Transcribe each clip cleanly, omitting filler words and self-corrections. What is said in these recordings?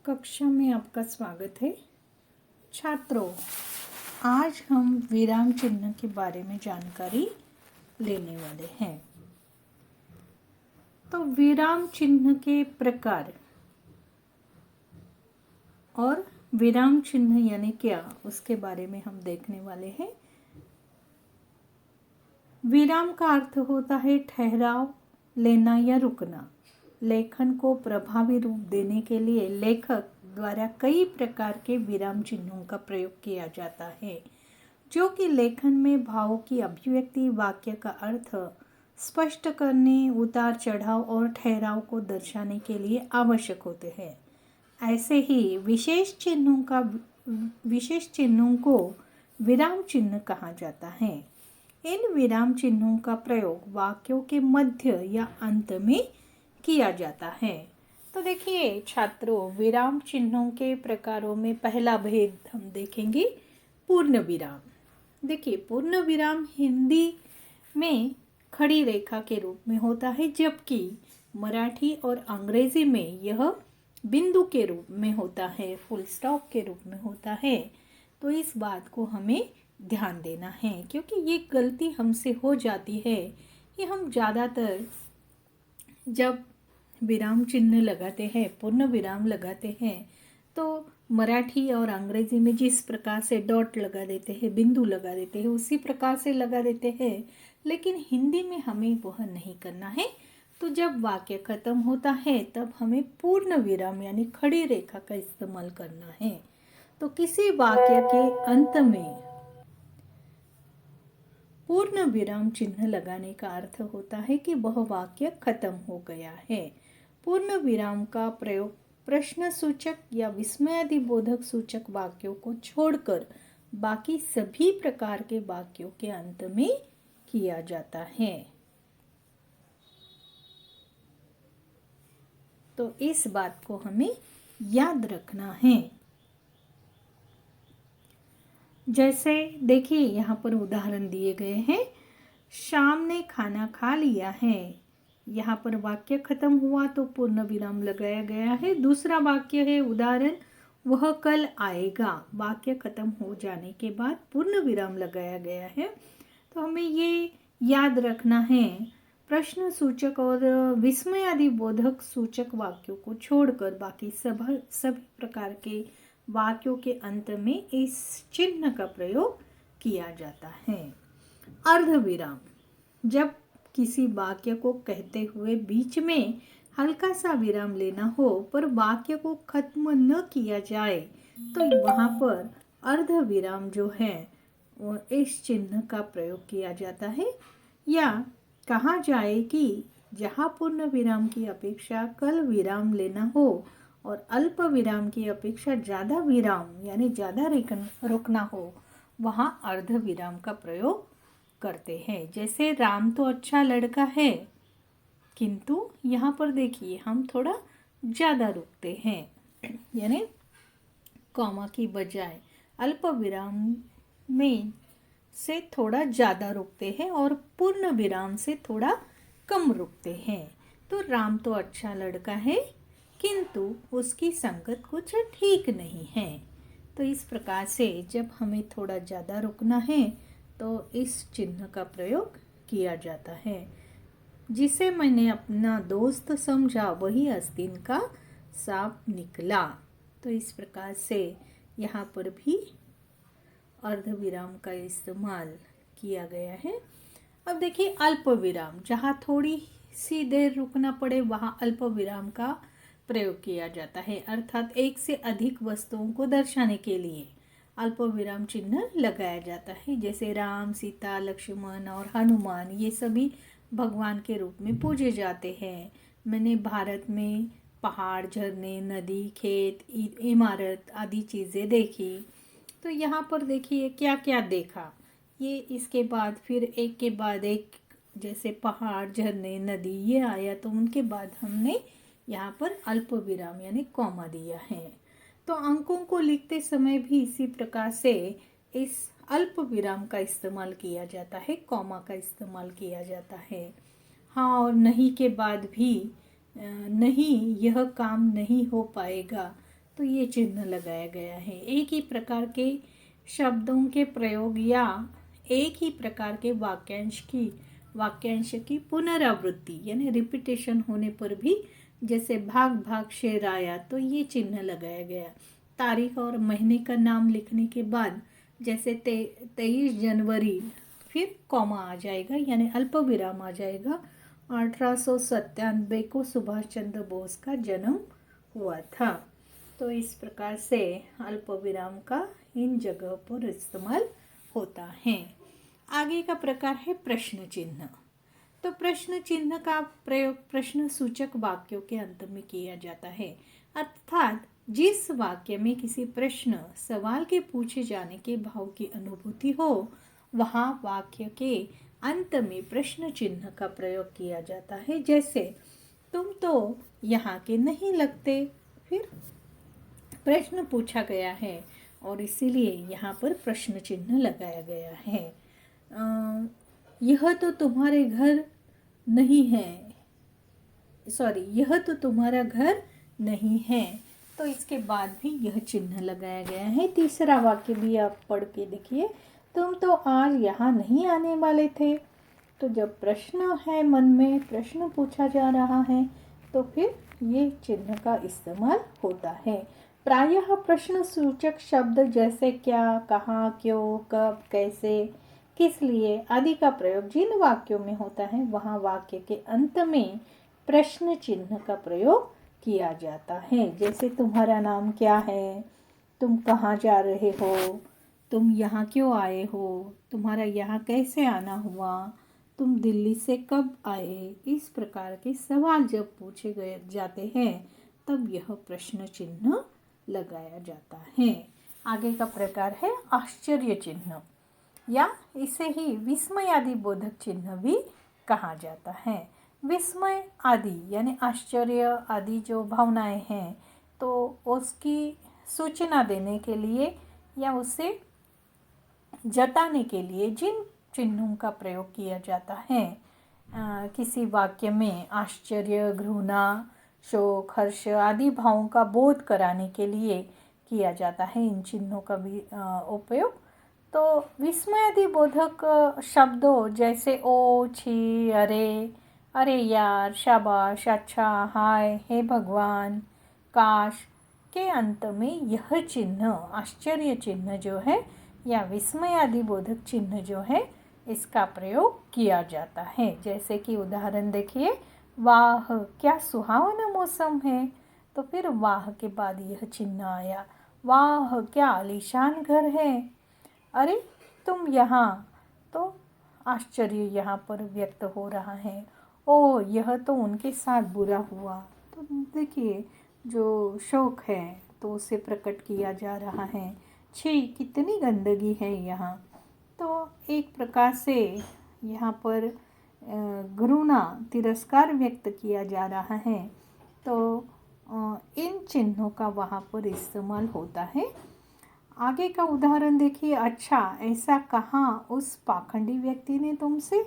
कक्षा में आपका स्वागत है। छात्रों, आज हम विराम चिन्ह के बारे में जानकारी लेने वाले हैं। तो विराम चिन्ह के प्रकार और विराम चिन्ह यानी क्या, उसके बारे में हम देखने वाले हैं। विराम का अर्थ होता है ठहराव लेना या रुकना। लेखन को प्रभावी रूप देने के लिए लेखक द्वारा कई प्रकार के विराम चिन्हों का प्रयोग किया जाता है, जो कि लेखन में भावों की अभिव्यक्ति, वाक्य का अर्थ स्पष्ट करने, उतार चढ़ाव और ठहराव को दर्शाने के लिए आवश्यक होते हैं। ऐसे ही विशेष चिन्हों को विराम चिन्ह कहा जाता है। इन विराम चिन्हों का प्रयोग वाक्यों के मध्य या अंत में किया जाता है। तो देखिए छात्रों, विराम चिन्हों के प्रकारों में पहला भेद हम देखेंगे पूर्ण विराम। देखिए, पूर्ण विराम हिंदी में खड़ी रेखा के रूप में होता है, जबकि मराठी और अंग्रेजी में यह बिंदु के रूप में होता है, फुल स्टॉप के रूप में होता है। तो इस बात को हमें ध्यान देना है, क्योंकि ये गलती हमसे हो जाती है कि हम ज़्यादातर जब विराम चिन्ह लगाते हैं, पूर्ण विराम लगाते हैं, तो मराठी और अंग्रेजी में जिस प्रकार से डॉट लगा देते हैं, बिंदु लगा देते हैं, उसी प्रकार से लगा देते हैं, लेकिन हिंदी में हमें वह नहीं करना है। तो जब वाक्य खत्म होता है तब हमें पूर्ण विराम यानी खड़ी रेखा का इस्तेमाल करना है। तो किसी वाक्य के अंत में पूर्ण विराम चिन्ह लगाने का अर्थ होता है कि वह वाक्य खत्म हो गया है। पूर्ण विराम का प्रयोग प्रश्नसूचक या विस्मयादिबोधक सूचक वाक्यों को छोड़कर बाकी सभी प्रकार के वाक्यों के अंत में किया जाता है। तो इस बात को हमें याद रखना है। जैसे देखिए, यहाँ पर उदाहरण दिए गए हैं। शाम ने खाना खा लिया है। यहाँ पर वाक्य खत्म हुआ तो पूर्ण विराम लगाया गया है। दूसरा वाक्य है उदाहरण, वह कल आएगा। वाक्य खत्म हो जाने के बाद पूर्ण विराम लगाया गया है। तो हमें ये याद रखना है, प्रश्न सूचक और विस्मयादिबोधक सूचक वाक्यों को छोड़कर बाकी सभी प्रकार के वाक्यों के अंत में इस चिन्ह का प्रयोग किया जाता है। अर्धविराम, जब किसी वाक्य को कहते हुए बीच में हल्का सा विराम लेना हो पर वाक्य को खत्म न किया जाए, तो वहाँ पर अर्धविराम जो है वो इस चिन्ह का प्रयोग किया जाता है। या कहा जाए कि जहाँ पूर्ण विराम की अपेक्षा कल विराम लेना हो और अल्प विराम की अपेक्षा ज़्यादा विराम यानी ज़्यादा रुकना हो, वहाँ अर्ध विराम का प्रयोग करते हैं। जैसे राम तो अच्छा लड़का है, किंतु यहाँ पर देखिए हम थोड़ा ज़्यादा रुकते हैं, यानी कॉमा की बजाय अल्प विराम में से थोड़ा ज़्यादा रुकते हैं और पूर्ण विराम से थोड़ा कम रुकते हैं। तो राम तो अच्छा लड़का है, किंतु उसकी संगत कुछ ठीक नहीं है। तो इस प्रकार से जब हमें थोड़ा ज़्यादा रुकना है तो इस चिन्ह का प्रयोग किया जाता है। जिसे मैंने अपना दोस्त समझा वही आस्तीन का सांप निकला। तो इस प्रकार से यहाँ पर भी अर्धविराम का इस्तेमाल किया गया है। अब देखिए अल्प विराम, जहाँ थोड़ी सी देर रुकना पड़े वहाँ अल्प विराम का प्रयोग किया जाता है, अर्थात एक से अधिक वस्तुओं को दर्शाने के लिए अल्प विराम चिन्ह लगाया जाता है। जैसे राम, सीता, लक्ष्मण और हनुमान, ये सभी भगवान के रूप में पूजे जाते हैं। मैंने भारत में पहाड़, झरने, नदी, खेत, इमारत आदि चीज़ें देखी। तो यहाँ पर देखिए क्या क्या देखा, ये इसके बाद फिर एक के बाद एक, जैसे पहाड़, झरने, नदी ये आया, तो उनके बाद हमने यहाँ पर अल्प विराम यानी कॉमा दिया है। तो अंकों को लिखते समय भी इसी प्रकार से इस अल्प विराम का इस्तेमाल किया जाता है, कॉमा का इस्तेमाल किया जाता है। हाँ और नहीं के बाद भी नहीं, यह काम नहीं हो पाएगा, तो ये चिन्ह लगाया गया है। एक ही प्रकार के शब्दों के प्रयोग या एक ही प्रकार के वाक्यांश की पुनरावृत्ति यानी रिपीटेशन होने पर भी, जैसे भाग भाग शेर आया, तो ये चिन्ह लगाया गया। तारीख और महीने का नाम लिखने के बाद जैसे 23 जनवरी, फिर कॉमा आ जाएगा यानी अल्प विराम आ जाएगा। 1897 को सुभाष चंद्र बोस का जन्म हुआ था। तो इस प्रकार से अल्प विराम का इन जगह पर इस्तेमाल होता है। आगे का प्रकार है प्रश्न चिन्ह। तो प्रश्न चिन्ह का प्रयोग प्रश्न सूचक वाक्यों के अंत में किया जाता है, अर्थात जिस वाक्य में किसी प्रश्न सवाल के पूछे जाने के भाव की अनुभूति हो, वहाँ वाक्य के अंत में प्रश्न चिन्ह का प्रयोग किया जाता है। जैसे तुम तो यहाँ के नहीं लगते, फिर प्रश्न पूछा गया है और इसीलिए यहाँ पर प्रश्न चिन्ह लगाया गया है। यह तो तुम्हारे घर नहीं है, यह तो तुम्हारा घर नहीं है, तो इसके बाद भी यह चिन्ह लगाया गया है। तीसरा वाक्य भी आप पढ़ के देखिए, तुम तो आज यहाँ नहीं आने वाले थे। तो जब प्रश्न है, मन में प्रश्न पूछा जा रहा है, तो फिर ये चिन्ह का इस्तेमाल होता है। प्रायः प्रश्न सूचक शब्द जैसे क्या, कहाँ, क्यों, कब, कैसे, किस लिए आदि का प्रयोग जिन वाक्यों में होता है, वहाँ वाक्य के अंत में प्रश्न चिन्ह का प्रयोग किया जाता है। जैसे तुम्हारा नाम क्या है, तुम कहाँ जा रहे हो, तुम यहाँ क्यों आए हो, तुम्हारा यहाँ कैसे आना हुआ, तुम दिल्ली से कब आए। इस प्रकार के सवाल जब पूछे गए जाते हैं, तब यह प्रश्न चिन्ह लगाया जाता है। आगे का प्रकार है आश्चर्य चिन्ह, या इसे ही विस्मय आदि बोधक चिन्ह भी कहा जाता है। विस्मय आदि यानी आश्चर्य आदि जो भावनाएं हैं, तो उसकी सूचना देने के लिए या उसे जताने के लिए जिन चिन्हों का प्रयोग किया जाता है, किसी वाक्य में आश्चर्य, घृणा, शोक, हर्ष आदि भावों का बोध कराने के लिए किया जाता है इन चिन्हों का भी उपयोग। तो विस्मयादि बोधक शब्दों जैसे ओ, छी, अरे यार, शाबाश, अच्छा, हाय, हे भगवान, काश के अंत में यह चिन्ह आश्चर्य चिन्ह जो है या विस्मयादि बोधक चिन्ह जो है, इसका प्रयोग किया जाता है। जैसे कि उदाहरण देखिए, वाह क्या सुहावना मौसम है, तो फिर वाह के बाद यह चिन्ह आया। वाह क्या आलीशान घर है, अरे तुम यहाँ, तो आश्चर्य यहाँ पर व्यक्त हो रहा है। ओ यह तो उनके साथ बुरा हुआ, तो देखिए जो शोक है तो उसे प्रकट किया जा रहा है। छी कितनी गंदगी है यहाँ, तो एक प्रकार से यहाँ पर घृणा, तिरस्कार व्यक्त किया जा रहा है। तो इन चिन्हों का वहाँ पर इस्तेमाल होता है। आगे का उदाहरण देखिए, अच्छा ऐसा कहा उस पाखंडी व्यक्ति ने तुमसे,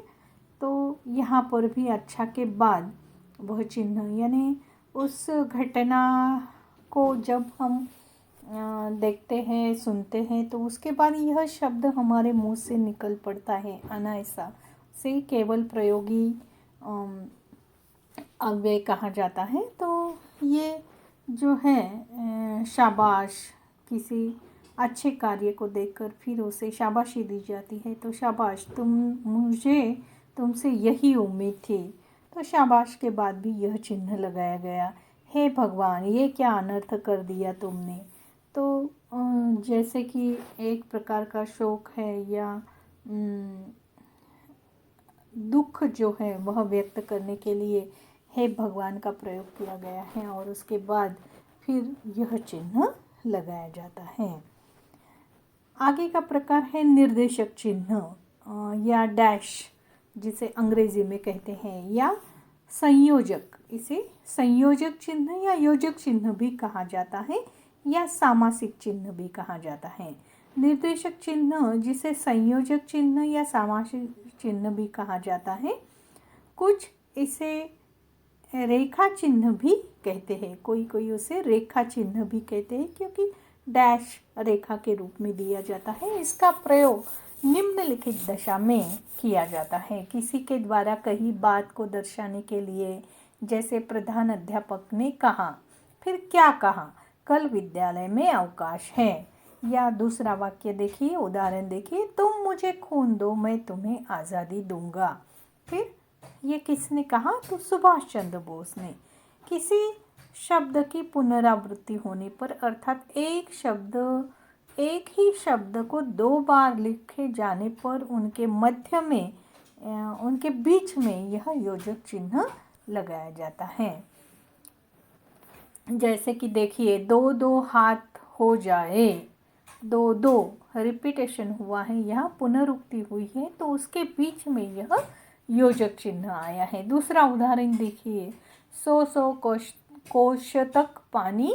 तो यहाँ पर भी अच्छा के बाद वह चिन्ह यानी उस घटना को जब हम देखते हैं, सुनते हैं, तो उसके बाद यह शब्द हमारे मुंह से निकल पड़ता है अनायासा से, केवल प्रयोगी अव्यय कहा जाता है। तो ये जो है शाबाश, किसी अच्छे कार्य को देखकर फिर उसे शाबाशी दी जाती है, तो शाबाश मुझे तुमसे यही उम्मीद थी, तो शाबाश के बाद भी यह चिन्ह लगाया गया। हे भगवान ये क्या अनर्थ कर दिया तुमने, तो जैसे कि एक प्रकार का शोक है या दुख जो है वह व्यक्त करने के लिए हे भगवान का प्रयोग किया गया है और उसके बाद फिर यह चिन्ह लगाया जाता है। आगे का प्रकार है निर्देशक चिन्ह या डैश, जिसे अंग्रेजी में कहते हैं, या संयोजक, इसे संयोजक चिन्ह या योजक चिन्ह भी कहा जाता है या सामासिक चिन्ह भी कहा जाता है। निर्देशक चिन्ह जिसे संयोजक चिन्ह या सामासिक चिन्ह भी कहा जाता है, कुछ इसे रेखा चिन्ह भी कहते हैं, कोई कोई उसे रेखा चिन्ह भी कहते हैं क्योंकि डैश रेखा के रूप में दिया जाता है। इसका प्रयोग निम्नलिखित दशा में किया जाता है। किसी के द्वारा कही बात को दर्शाने के लिए, जैसे प्रधान अध्यापक ने कहा, फिर क्या कहा, कल विद्यालय में अवकाश है। या दूसरा वाक्य देखिए, उदाहरण देखिए, तुम मुझे खून दो मैं तुम्हें आज़ादी दूंगा। फिर ये किसने कहा, तो सुभाष चंद्र बोस ने। किसी शब्द की पुनरावृत्ति होने पर, अर्थात एक ही शब्द को 2 बार लिखे जाने पर उनके मध्य में, उनके बीच में यह योजक चिन्ह लगाया जाता है। जैसे कि देखिए, 2-2 हाथ हो जाए, 2-2 रिपीटेशन हुआ है, यहाँ पुनरुक्ति हुई है, तो उसके बीच में यह योजक चिन्ह आया है। दूसरा उदाहरण देखिए, 100 कोश तक पानी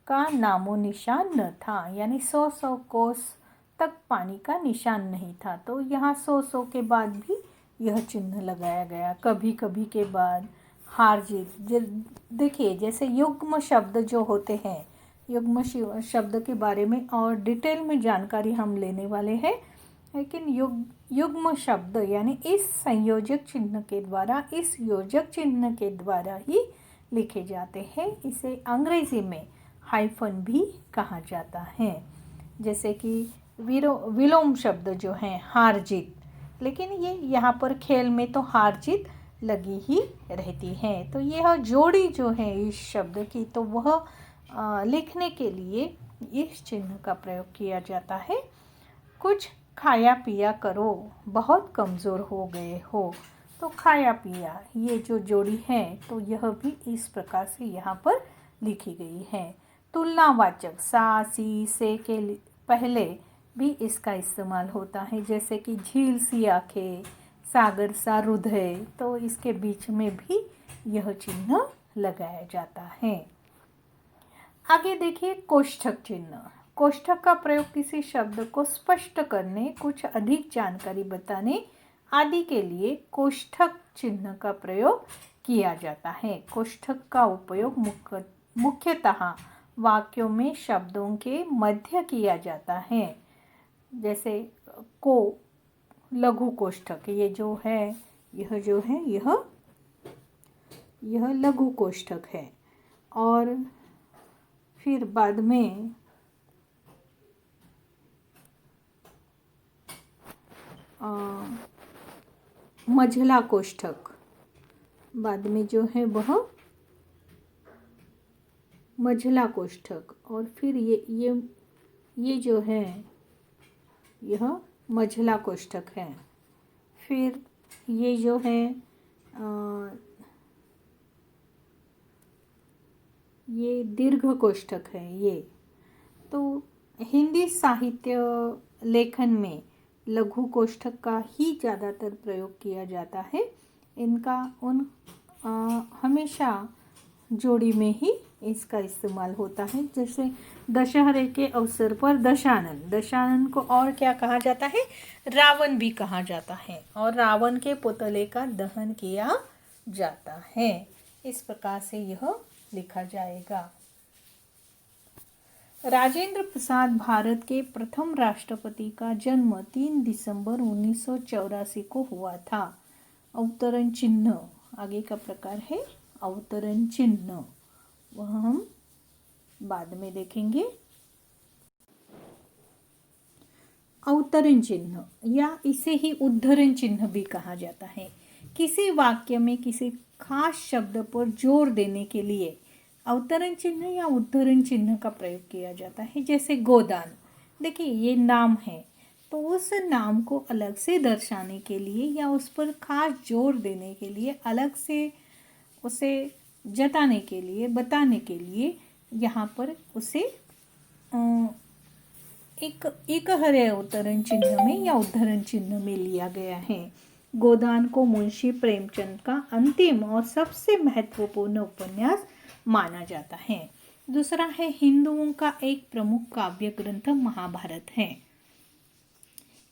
का नामो निशान न था, यानी 100 कोस तक पानी का निशान नहीं था, तो यहाँ 100 के बाद भी यह चिन्ह लगाया गया। कभी कभी के बाद हार जीत, देखिए जैसे युग्म शब्द जो होते हैं, युग्म शब्द के बारे में और डिटेल में जानकारी हम लेने वाले हैं, लेकिन युग्म शब्द यानी इस संयोजक चिन्ह के द्वारा, इस योजक चिन्ह के द्वारा ही लिखे जाते हैं। इसे अंग्रेजी में हाइफन भी कहा जाता है। जैसे कि विलोम शब्द जो हैं, हार जीत, लेकिन ये यहाँ पर खेल में तो हार जीत लगी ही रहती है। तो यह जोड़ी जो है इस शब्द की, तो वह लिखने के लिए इस चिन्ह का प्रयोग किया जाता है। कुछ खाया पिया करो, बहुत कमज़ोर हो गए हो, तो खाया पिया ये जो जोड़ी है, तो यह भी इस प्रकार से यहाँ पर लिखी गई है। तुलनावाचक सा, सी, से के पहले भी इसका इस्तेमाल होता है, जैसे कि झील सी आंखें, सागर सा हृदय, तो इसके बीच में भी यह चिन्ह लगाया जाता है। आगे देखिए, कोष्ठक चिन्ह। कोष्ठक का प्रयोग किसी शब्द को स्पष्ट करने, कुछ अधिक जानकारी बताने आदि के लिए कोष्ठक चिन्ह का प्रयोग किया जाता है। कोष्ठक का उपयोग मुख्यतः वाक्यों में शब्दों के मध्य किया जाता है। जैसे को लघु कोष्ठक, ये जो है, यह लघु कोष्ठक है। और फिर बाद में मझला कोष्ठक, बाद में जो है वह मझला कोष्ठक, और फिर ये जो है यह मझला कोष्ठक है। फिर ये जो है ये दीर्घ कोष्ठक है। ये तो हिंदी साहित्य लेखन में लघु कोष्ठक का ही ज़्यादातर प्रयोग किया जाता है। इनका हमेशा जोड़ी में ही इसका इस्तेमाल होता है। जैसे दशहरे के अवसर पर दशानन को और क्या कहा जाता है, रावण भी कहा जाता है, और रावण के पुतले का दहन किया जाता है। इस प्रकार से यह लिखा जाएगा। राजेंद्र प्रसाद भारत के प्रथम राष्ट्रपति का जन्म 3 दिसंबर 1984 को हुआ था। अवतरण चिन्ह आगे का प्रकार है अवतरण चिन्ह, वह हम बाद में देखेंगे। अवतरण चिन्ह या इसे ही उद्धरण चिन्ह भी कहा जाता है। किसी वाक्य में किसी खास शब्द पर जोर देने के लिए अवतरण चिन्ह या उद्धरण चिन्ह का प्रयोग किया जाता है। जैसे गोदान, देखिए ये नाम है, तो उस नाम को अलग से दर्शाने के लिए या उस पर खास जोर देने के लिए, अलग से उसे जताने के लिए, बताने के लिए यहाँ पर उसे एक हरे अवतरण चिन्ह में या उद्धरण चिन्ह में लिया गया है। गोदान को मुंशी प्रेमचंद का अंतिम और सबसे महत्वपूर्ण उपन्यास माना जाता है। दूसरा है, हिंदुओं का एक प्रमुख काव्य ग्रंथ महाभारत है।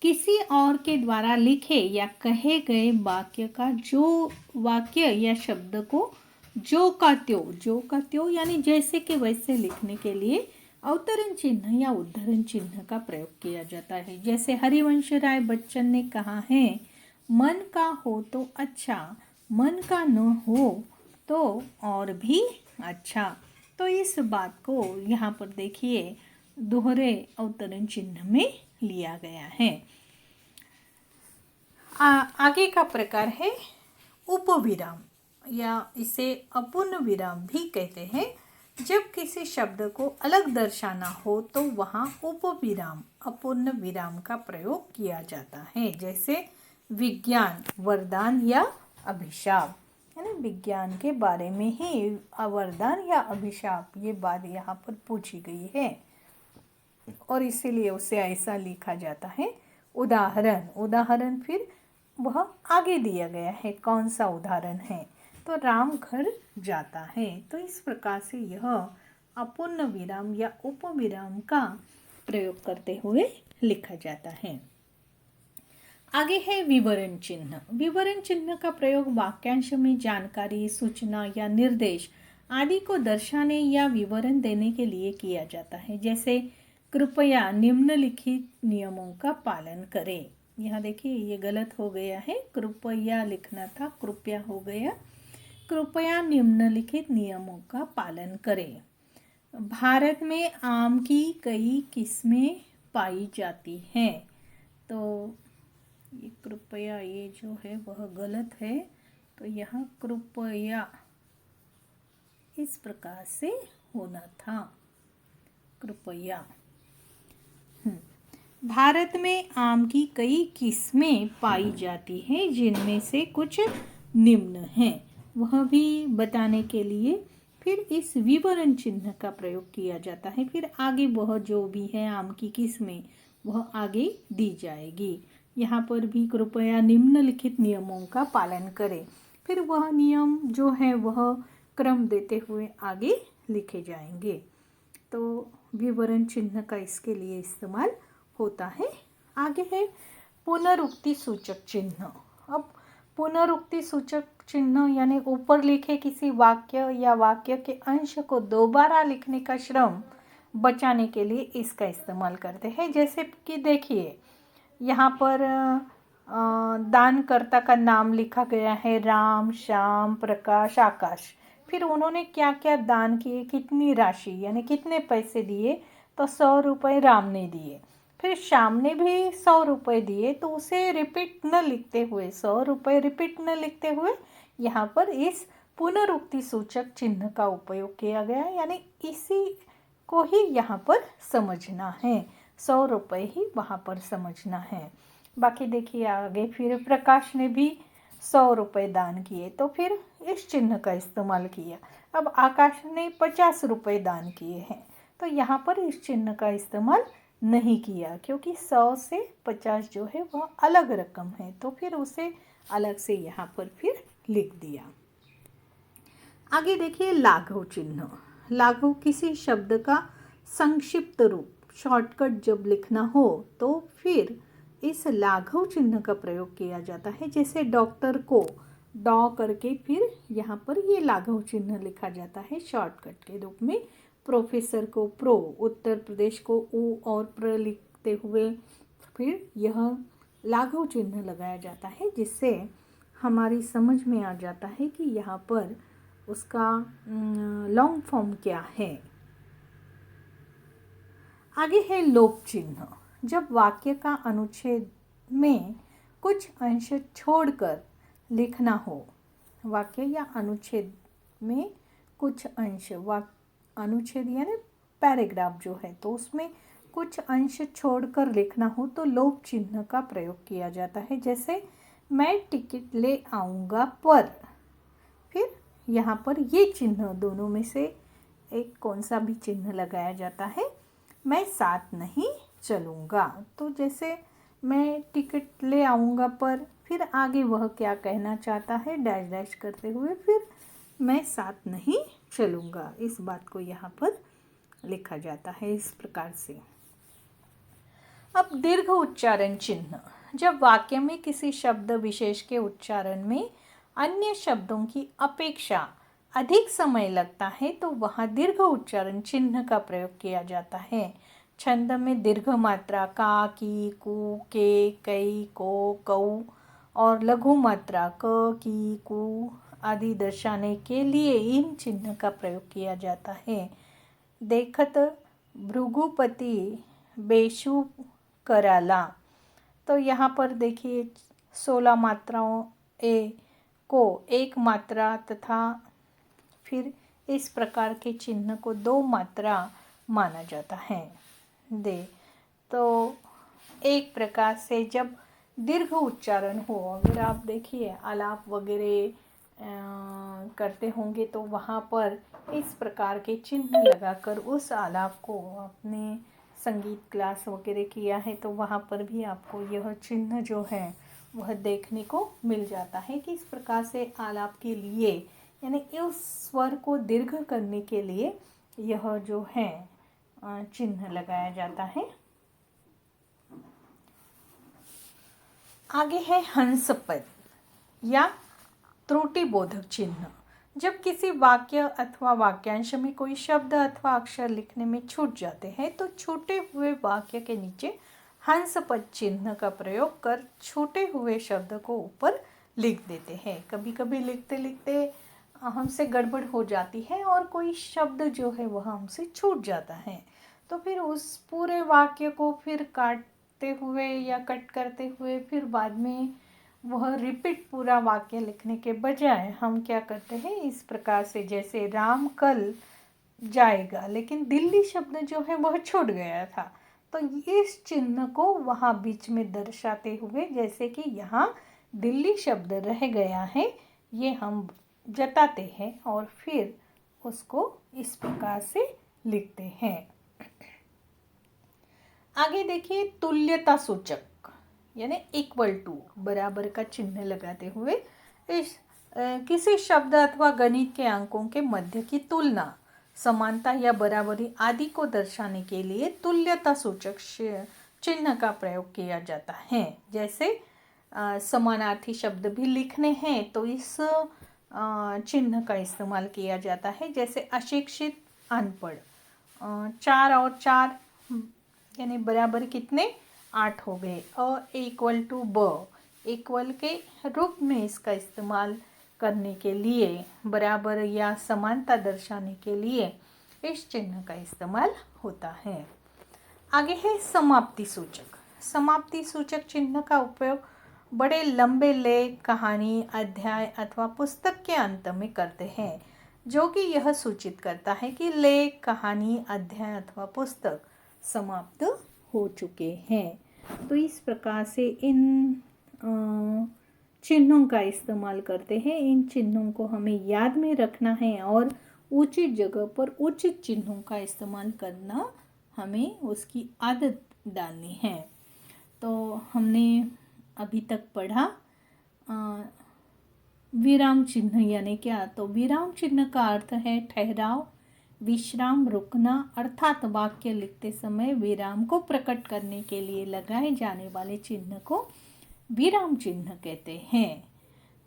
किसी और के द्वारा लिखे या कहे गए वाक्य का जो वाक्य या शब्द को जो का त्यो यानी जैसे के वैसे लिखने के लिए अवतरण चिन्ह या उद्धरण चिन्ह का प्रयोग किया जाता है। जैसे हरिवंश राय बच्चन ने कहा है, मन का हो तो अच्छा, मन का न हो तो और भी अच्छा। तो इस बात को यहाँ पर देखिए दोहरे अवतरण चिन्ह में लिया गया है। आगे का प्रकार है उपविराम या इसे अपूर्ण विराम भी कहते हैं। जब किसी शब्द को अलग दर्शाना हो तो वहाँ उपविराम अपूर्ण विराम का प्रयोग किया जाता है। जैसे विज्ञान वरदान या अभिशाप, यानी विज्ञान के बारे में ही वरदान या अभिशाप ये बात यहाँ पर पूछी गई है और इसीलिए उसे ऐसा लिखा जाता है। उदाहरण फिर वह आगे दिया गया है, कौन सा उदाहरण है, तो राम घर जाता है। तो इस प्रकार से यह अपूर्ण विराम या उपविराम का प्रयोग करते हुए लिखा जाता है। आगे है विवरण चिन्ह। विवरण चिन्ह का प्रयोग वाक्यांश में जानकारी, सूचना या निर्देश आदि को दर्शाने या विवरण देने के लिए किया जाता है। जैसे कृपया निम्नलिखित नियमों का पालन करें। यहाँ देखिए ये गलत हो गया है, कृपया लिखना था, कृपया हो गया। कृपया निम्नलिखित नियमों का पालन करें। भारत में आम की कई किस्में पाई जाती हैं। तो ये कृपया ये जो है वह गलत है, तो यहाँ कृपया इस प्रकार से होना था, कृपया। भारत में आम की कई किस्में पाई जाती हैं जिनमें से कुछ निम्न हैं, वह भी बताने के लिए फिर इस विवरण चिन्ह का प्रयोग किया जाता है। फिर आगे वह जो भी है आम की किस्में वह आगे दी जाएगी। यहाँ पर भी कृपया निम्नलिखित नियमों का पालन करें, फिर वह नियम जो है वह क्रम देते हुए आगे लिखे जाएंगे। तो विवरण चिन्ह का इसके लिए इस्तेमाल होता है। आगे है पुनरुक्ति सूचक चिन्ह। अब पुनरुक्ति सूचक चिन्ह यानी ऊपर लिखे किसी वाक्य या वाक्य के अंश को दोबारा लिखने का श्रम बचाने के लिए इसका इस्तेमाल करते हैं। जैसे कि देखिए यहाँ पर दानकर्ता का नाम लिखा गया है, राम, श्याम, प्रकाश, आकाश। फिर उन्होंने क्या क्या दान किए, कितनी राशि यानी कितने पैसे दिए, तो 100 रुपये राम ने दिए। फिर श्याम ने भी 100 रुपये दिए, तो उसे रिपीट न लिखते हुए, 100 रुपये रिपीट न लिखते हुए यहाँ पर इस पुनरुक्ति सूचक चिन्ह का उपयोग किया गया, यानी इसी को ही यहाँ पर समझना है, 100 रुपये ही वहाँ पर समझना है। बाकी देखिए आगे फिर प्रकाश ने भी 100 रुपये दान किए, तो फिर इस चिन्ह का इस्तेमाल किया। अब आकाश ने 50 रुपये दान किए हैं, तो यहाँ पर इस चिन्ह का इस्तेमाल नहीं किया, क्योंकि 100 से 50 जो है वह अलग रकम है, तो फिर उसे अलग से यहाँ पर फिर लिख दिया। आगे देखिए लाघव चिन्ह। लाघव किसी शब्द का संक्षिप्त रूप, शॉर्टकट जब लिखना हो तो फिर इस लाघव चिन्ह का प्रयोग किया जाता है। जैसे डॉक्टर को डॉ करके फिर यहाँ पर ये लाघव चिन्ह लिखा जाता है शॉर्टकट के रूप में। प्रोफेसर को प्रो, उत्तर प्रदेश को उ और प्र लिखते हुए फिर यह लाघव चिन्ह लगाया जाता है, जिससे हमारी समझ में आ जाता है कि यहाँ पर उसका लॉन्ग फॉर्म क्या है। आगे है लोप चिन्ह। जब वाक्य का अनुच्छेद में कुछ अंश छोड़कर लिखना हो, वाक्य या अनुच्छेद में कुछ अंश, अनुच्छेद यानी पैराग्राफ जो है, तो उसमें कुछ अंश छोड़कर लिखना हो तो लोप चिन्ह का प्रयोग किया जाता है। जैसे मैं टिकट ले आऊँगा पर, फिर यहाँ पर ये चिन्ह दोनों में से एक कौन सा भी चिन्ह लगाया जाता है। मैं साथ नहीं चलूँगा, तो जैसे मैं टिकट ले आऊँगा पर, फिर आगे वह क्या कहना चाहता है डैश डैश करते हुए फिर मैं साथ नहीं चलूँगा, इस बात को यहाँ पर लिखा जाता है इस प्रकार से। अब दीर्घ उच्चारण चिन्ह। जब वाक्य में किसी शब्द विशेष के उच्चारण में अन्य शब्दों की अपेक्षा अधिक समय लगता है तो वहाँ दीर्घ उच्चारण चिन्ह का प्रयोग किया जाता है। छंद में दीर्घ मात्रा का, की, कु, के, कई, को, कऊ और लघु मात्रा क, की, कु आदि दर्शाने के लिए इन चिन्ह का प्रयोग किया जाता है। देखत भृगुपति बेशु कराला, तो यहाँ पर देखिए 16 मात्राओं को एक मात्रा तथा फिर इस प्रकार के चिन्ह को 2 मात्रा माना जाता है। तो एक प्रकार से जब दीर्घ उच्चारण हो, अगर आप देखिए आलाप वगैरह करते होंगे तो वहाँ पर इस प्रकार के चिन्ह लगाकर उस आलाप को आपने संगीत क्लास वगैरह किया है तो वहाँ पर भी आपको यह चिन्ह जो है वह देखने को मिल जाता है कि इस प्रकार से आलाप के लिए यानी इस स्वर को दीर्घ करने के लिए यह जो है चिन्ह लगाया जाता है। आगे है हंस पद या त्रुटि बोधक चिन्ह। जब किसी वाक्य अथवा वाक्यांश में कोई शब्द अथवा अक्षर लिखने में छूट जाते हैं तो छूटे हुए वाक्य के नीचे हंस पद चिन्ह का प्रयोग कर छूटे हुए शब्द को ऊपर लिख देते हैं। कभी कभी लिखते लिखते हमसे गड़बड़ हो जाती है और कोई शब्द जो है वह हमसे छूट जाता है, तो फिर उस पूरे वाक्य को फिर काटते हुए या कट करते हुए फिर बाद में वह रिपीट पूरा वाक्य लिखने के बजाय हम क्या करते हैं इस प्रकार से, जैसे राम कल जाएगा लेकिन दिल्ली शब्द जो है वह छूट गया था, तो इस चिन्ह को वहाँ बीच में दर्शाते हुए जैसे कि यहाँ दिल्ली शब्द रह गया है ये हम जताते हैं और फिर उसको इस प्रकार से लिखते हैं। आगे देखिए तुल्यता सूचक यानी इक्वल टू बराबर का चिन्ह लगाते हुए इस किसी शब्द अथवा गणित के अंकों के मध्य की तुलना, समानता या बराबरी आदि को दर्शाने के लिए तुल्यता सूचक चिन्ह का प्रयोग किया जाता है। जैसे समानार्थी शब्द भी लिखने हैं तो इस चिन्ह का इस्तेमाल किया जाता है। जैसे अशिक्षित, अनपढ़, 4 और 4 यानी बराबर कितने 8 हो गए। अ इक्वल टू ब इक्वल के रूप में इसका इस्तेमाल करने के लिए, बराबर या समानता दर्शाने के लिए इस चिन्ह का इस्तेमाल होता है। आगे है समाप्ति सूचक। समाप्ति सूचक चिन्ह का उपयोग बड़े लंबे लेख, कहानी, अध्याय अथवा पुस्तक के अंत में करते हैं, जो कि यह सूचित करता है कि लेख, कहानी, अध्याय अथवा पुस्तक समाप्त हो चुके हैं। तो इस प्रकार से इन चिन्हों का इस्तेमाल करते हैं। इन चिन्हों को हमें याद में रखना है और उचित जगह पर उचित चिन्हों का इस्तेमाल करना, हमें उसकी आदत डालनी है। तो हमने अभी तक पढ़ा विराम चिन्ह यानी क्या। तो विराम चिन्ह का अर्थ है ठहराव, विश्राम, रुकना, अर्थात वाक्य लिखते समय विराम को प्रकट करने के लिए लगाए जाने वाले चिन्ह को विराम चिन्ह कहते हैं।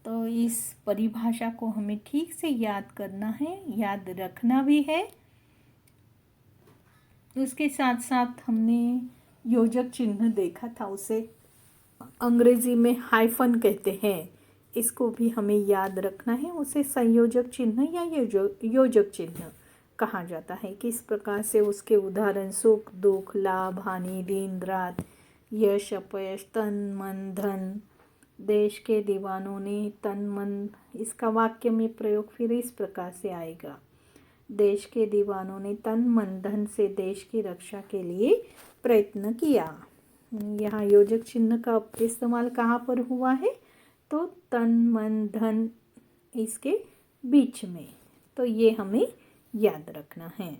तो इस परिभाषा को हमें ठीक से याद करना है, याद रखना भी है। उसके साथ साथ हमने योजक चिन्ह देखा था, उसे अंग्रेजी में हाइफन कहते हैं, इसको भी हमें याद रखना है। उसे संयोजक चिन्ह या योजक चिन्ह कहा जाता है। किस प्रकार से उसके उदाहरण सुख, दुख, लाभ, हानि, दिन, रात, यश, अपयश, तन, मन, धन, देश के दीवानों ने तन मन, इसका वाक्य में प्रयोग फिर इस प्रकार से आएगा। देश के दीवानों ने तन मन धन से देश की रक्षा के लिए प्रयत्न किया। यहाँ योजक चिन्ह का इस्तेमाल कहाँ पर हुआ है, तो तन मन धन इसके बीच में, तो ये हमें याद रखना है।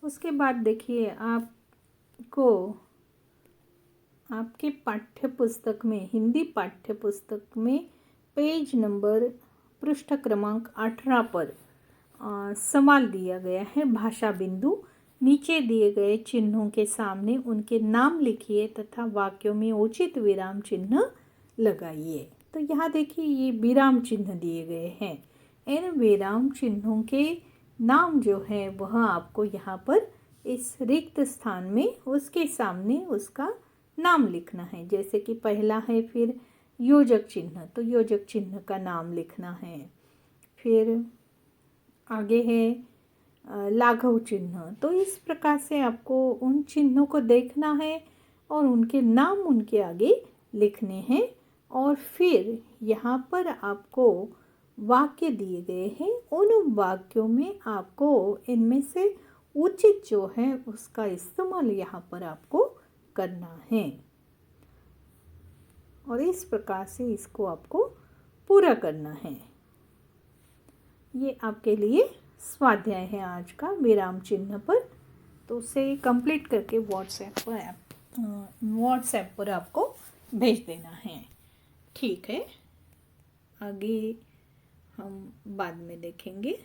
उसके बाद देखिए आपको आपके पाठ्य पुस्तक में, हिंदी पाठ्य पुस्तक में पेज नंबर पृष्ठ क्रमांक 18 पर संभाल दिया गया है भाषा बिंदु। नीचे दिए गए चिन्हों के सामने उनके नाम लिखिए तथा वाक्यों में उचित विराम चिन्ह लगाइए। तो यहाँ देखिए ये विराम चिन्ह दिए गए हैं। इन विराम चिन्हों के नाम जो है वह आपको यहाँ पर इस रिक्त स्थान में उसके सामने उसका नाम लिखना है। जैसे कि पहला है फिर योजक चिन्ह, तो योजक चिन्ह का नाम लिखना है। फिर आगे है लाघव चिन्ह। तो इस प्रकार से आपको उन चिन्हों को देखना है और उनके नाम उनके आगे लिखने हैं। और फिर यहाँ पर आपको वाक्य दिए गए हैं, उन वाक्यों में आपको इनमें से उचित जो है उसका इस्तेमाल यहाँ पर आपको करना है। और इस प्रकार से इसको आपको पूरा करना है। ये आपके लिए स्वाध्याय है आज का विराम चिन्ह पर। तो उसे कंप्लीट करके व्हाट्सएप पर आपको भेज देना है। ठीक है, आगे हम बाद में देखेंगे।